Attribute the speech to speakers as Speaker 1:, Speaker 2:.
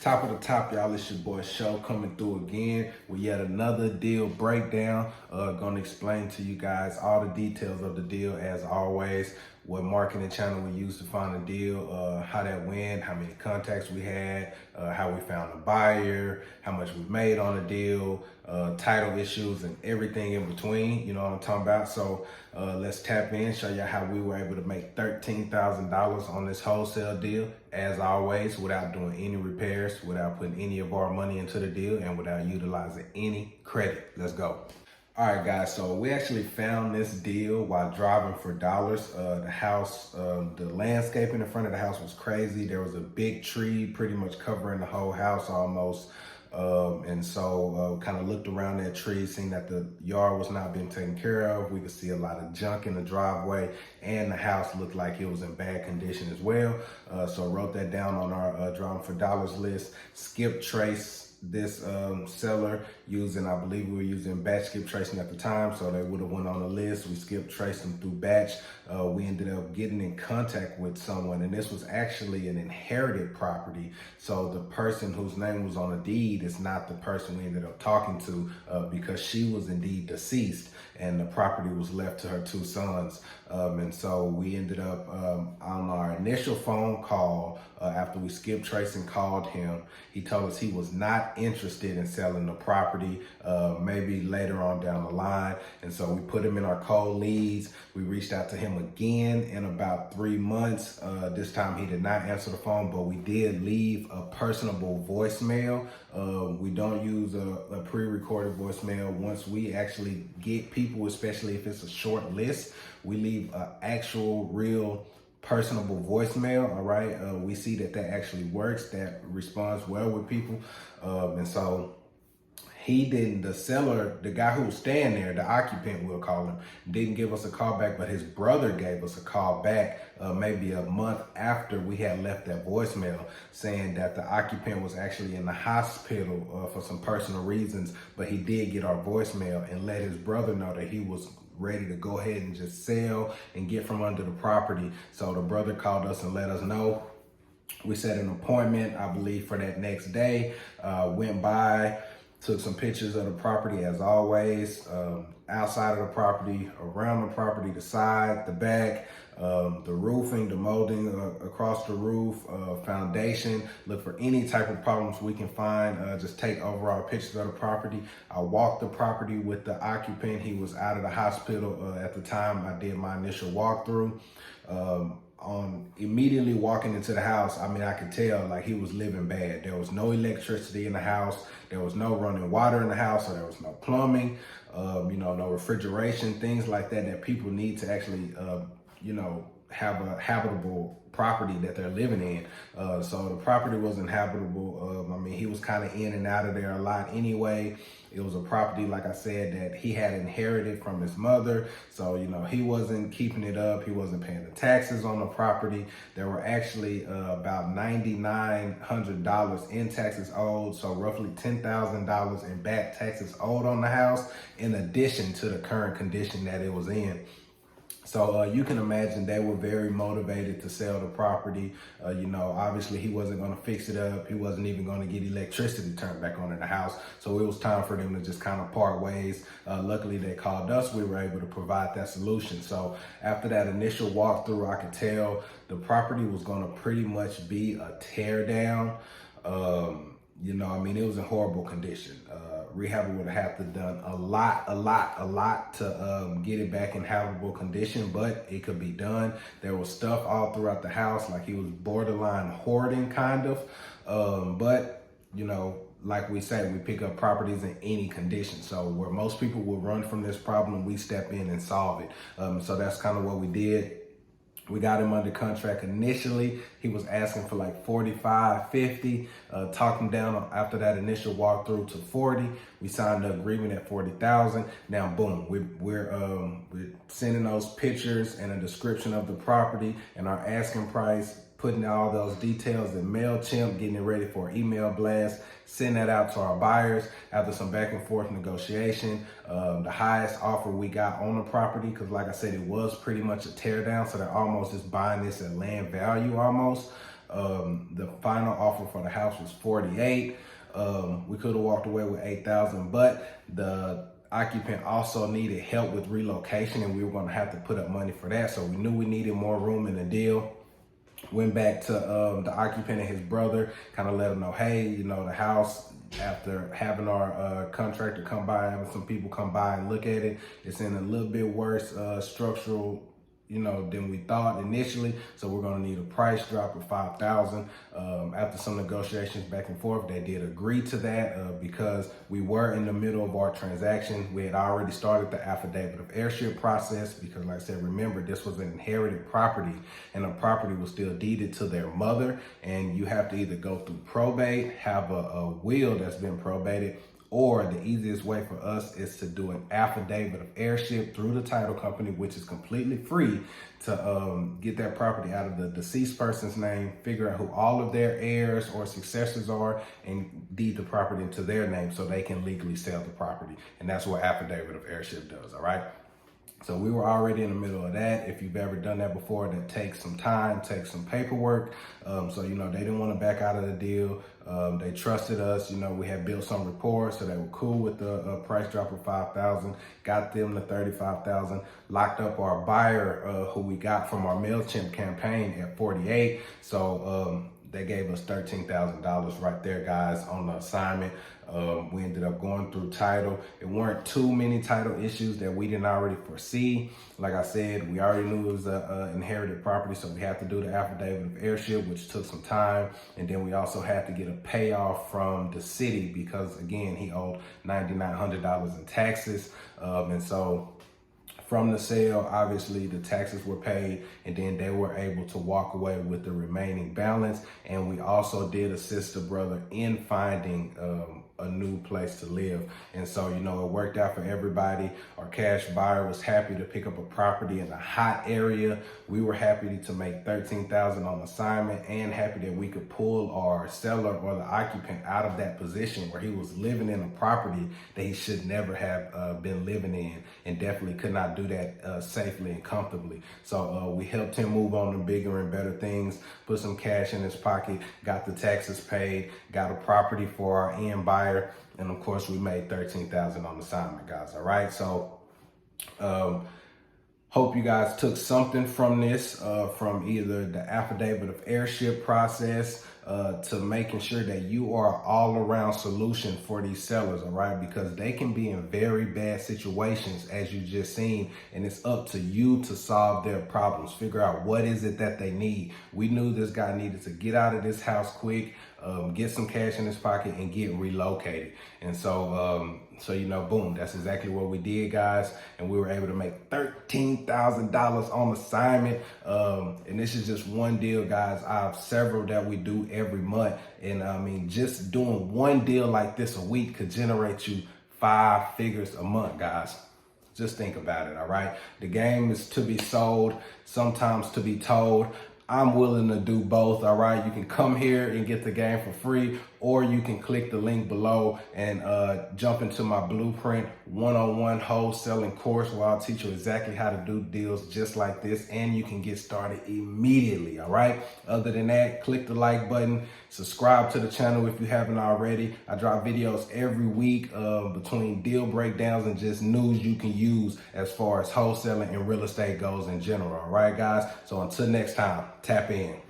Speaker 1: Top of the top, y'all, it's your boy Show coming through again with yet another deal breakdown. Gonna explain to you guys all the details of the deal as always, what marketing channel we used to find a deal, how that went, how many contacts we had, how we found a buyer, how much we made on the deal, title issues and everything in between, you know what I'm talking about. So let's tap in, show you how we were able to make $13,000 on this wholesale deal, as always, without doing any repairs, without putting any of our money into the deal, and without utilizing any credit. Let's go. All right, guys, so we actually found this deal while driving for dollars. The house, the landscaping in front of the house was crazy. There was a big tree pretty much covering the whole house almost. And so kind of looked around that tree, seen that the yard was not being taken care of. We could see a lot of junk in the driveway, and the house looked like it was in bad condition as well. So wrote that down on our driving for dollars list. Skip trace this seller using, I believe we were using batch skip tracing at the time, so they would have went on the list. We skip traced them through batch. We ended up getting in contact with someone, and this was actually an inherited property. So the person whose name was on the deed is not the person we ended up talking to, because she was indeed deceased and the property was left to her two sons. And so we ended up on our initial phone call, after we skip traced and called him, he told us he was not interested in selling the property, maybe later on down the line. And so we put him in our cold leads. We reached out to him again in about 3 months. This time he did not answer the phone, but we did leave a personable voicemail. We don't use a pre-recorded voicemail. Once we actually get people, especially if it's a short list, we leave an actual real personable voicemail. All right, we see that actually works, that responds well with people. And so he didn't, the seller, the guy who was staying there, the occupant we'll call him, didn't give us a call back, but his brother gave us a call back maybe a month after we had left that voicemail, saying that the occupant was actually in the hospital for some personal reasons, but he did get our voicemail and let his brother know that he was ready to go ahead and just sell and get from under the property. So the brother called us and let us know. We set an appointment, I believe, for that next day. Went by, took some pictures of the property as always, outside of the property, around the property, the side, the back, the roofing, the molding across the roof, foundation. Look for any type of problems we can find. Just take overall pictures of the property. I walked the property with the occupant. He was out of the hospital at the time I did my initial walkthrough. On immediately walking into the house, I mean, I could tell like he was living bad. There was no electricity in the house. There was no running water in the house, so there was no plumbing, no refrigeration, things like that people need to actually, have a habitable property that they're living in. So the property wasn't habitable. I mean, he was kind of in and out of there a lot anyway. It was a property, like I said, that he had inherited from his mother. So, he wasn't keeping it up. He wasn't paying the taxes on the property. There were actually about $9,900 in taxes owed. So roughly $10,000 in back taxes owed on the house, in addition to the current condition that it was in. So you can imagine they were very motivated to sell the property. Obviously he wasn't going to fix it up. He wasn't even going to get electricity turned back on in the house. So it was time for them to just kind of part ways. Luckily they called us. We were able to provide that solution. So after that initial walkthrough, I could tell the property was going to pretty much be a tear down. It was in horrible condition. Rehab would have to done a lot to get it back in habitable condition, but it could be done. There was stuff all throughout the house, like he was borderline hoarding kind of. But like we say, we pick up properties in any condition. So where most people will run from this problem, we step in and solve it. So that's kind of what we did. We got him under contract initially. He was asking for like 45, 50, talked him down after that initial walkthrough to 40. We signed the agreement at 40,000. Now, boom, we're sending those pictures and a description of the property and our asking price, putting all those details in MailChimp, getting it ready for an email blast, send that out to our buyers after some back and forth negotiation. The highest offer we got on the property, because like I said, it was pretty much a tear down, so they're almost just buying this at land value almost. The final offer for the house was 48. We could have walked away with 8,000, but the occupant also needed help with relocation, and we were going to have to put up money for that. So we knew we needed more room in the deal. Went back to the occupant and his brother, kind of let them know, hey, you know, the house, after having our contractor come by, having some people come by and look at it, it's in a little bit worse structural, you know, than we thought initially. So we're gonna need a price drop of 5,000. After some negotiations back and forth, they did agree to that because we were in the middle of our transaction. We had already started the affidavit of heirship process because, like I said, remember, this was an inherited property and the property was still deeded to their mother. And you have to either go through probate, have a will that's been probated, or the easiest way for us is to do an affidavit of heirship through the title company, which is completely free, to get that property out of the deceased person's name, figure out who all of their heirs or successors are, and deed the property into their name so they can legally sell the property. And that's what affidavit of heirship does, all right? So we were already in the middle of that. If you've ever done that before, that takes some time, takes some paperwork. So, you know, they didn't want to back out of the deal. They trusted us. You know, we had built some rapport, so they were cool with the price drop of 5,000, got them the 35,000, locked up our buyer, who we got from our MailChimp campaign at 48. So, they gave us $13,000 right there, guys, on the assignment. We ended up going through title. It weren't too many title issues that we didn't already foresee. Like I said, we already knew it was an inherited property, so we had to do the affidavit of heirship, which took some time. And then we also had to get a payoff from the city because, again, he owed $9,900 in taxes. And so from the sale, obviously the taxes were paid, and then they were able to walk away with the remaining balance. And we also did assist the brother in finding a new place to live. And so, you know, it worked out for everybody. Our cash buyer was happy to pick up a property in a hot area. We were happy to make $13,000 on assignment, and happy that we could pull our seller or the occupant out of that position where he was living in a property that he should never have been living in, and definitely could not do that safely and comfortably. So we helped him move on to bigger and better things, put some cash in his pocket, got the taxes paid, got a property for our end buyer, and of course we made $13,000 on assignment, guys. All right, so hope you guys took something from this, from either the affidavit of heirship process to making sure that you are an all-around solution for these sellers, all right? Because they can be in very bad situations, as you just seen, and it's up to you to solve their problems. Figure out what is it that they need. We knew this guy needed to get out of this house quick, get some cash in his pocket, and get relocated. And so, you know, boom, that's exactly what we did, guys. And we were able to make $13,000 on assignment. And this is just one deal, guys. I have several that we do every month. And I mean, just doing one deal like this a week could generate you 5 figures a month, guys. Just think about it, all right? The game is to be sold, sometimes to be told. I'm willing to do both, all right? You can come here and get the game for free, or you can click the link below and jump into my blueprint one-on-one wholesaling course where I'll teach you exactly how to do deals just like this, and you can get started immediately, all right? Other than that, click the like button, subscribe to the channel if you haven't already. I drop videos every week between deal breakdowns and just news you can use as far as wholesaling and real estate goes in general, all right, guys? So until next time, tap in.